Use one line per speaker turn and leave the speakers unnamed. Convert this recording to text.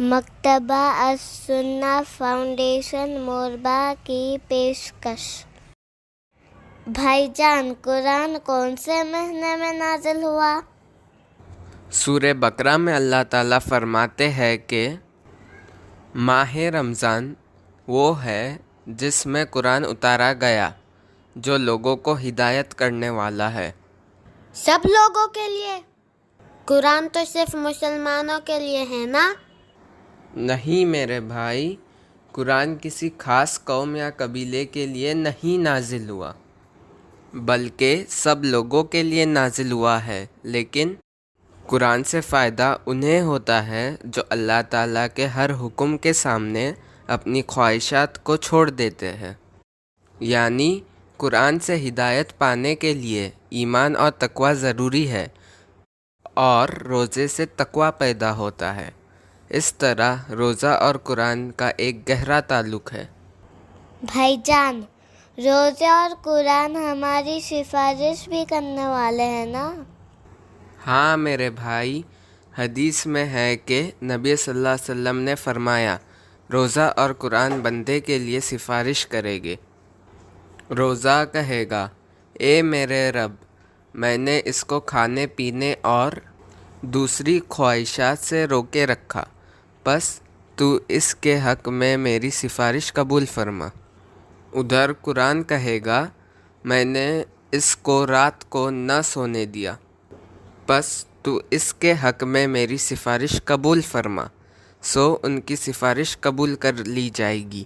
مکتبہ السنہ foundation موربہ کی پیشکش۔ بھائی جان، قرآن کون سے مہینے میں نازل ہوا؟
سورہ بقرہ میں اللہ تعالیٰ فرماتے ہیں کہ ماہ رمضان وہ ہے جس میں قرآن اتارا گیا، جو لوگوں کو ہدایت کرنے والا ہے۔
سب لوگوں کے لیے؟ قرآن تو صرف مسلمانوں کے لیے ہے نا؟
نہیں میرے بھائی، قرآن کسی خاص قوم یا قبیلے کے لیے نہیں نازل ہوا، بلکہ سب لوگوں کے لیے نازل ہوا ہے۔ لیکن قرآن سے فائدہ انہیں ہوتا ہے جو اللہ تعالیٰ کے ہر حکم کے سامنے اپنی خواہشات کو چھوڑ دیتے ہیں۔ یعنی قرآن سے ہدایت پانے کے لیے ایمان اور تقوی ضروری ہے، اور روزے سے تقوی پیدا ہوتا ہے۔ اس طرح روزہ اور قرآن کا ایک گہرا تعلق ہے۔
بھائی جان، روزے اور قرآن ہماری سفارش بھی کرنے والے ہیں نا؟
ہاں میرے بھائی، حدیث میں ہے کہ نبی صلی اللہ علیہ وسلم نے فرمایا، روزہ اور قرآن بندے کے لیے سفارش کرے گے۔ روزہ کہے گا، اے میرے رب، میں نے اس کو کھانے پینے اور دوسری خواہشات سے روکے رکھا، بس تو اس کے حق میں میری سفارش قبول فرما۔ ادھر قرآن کہے گا، میں نے اس کو رات کو نہ سونے دیا، بس تو اس کے حق میں میری سفارش قبول فرما، سو ان کی سفارش قبول کر لی جائے گی۔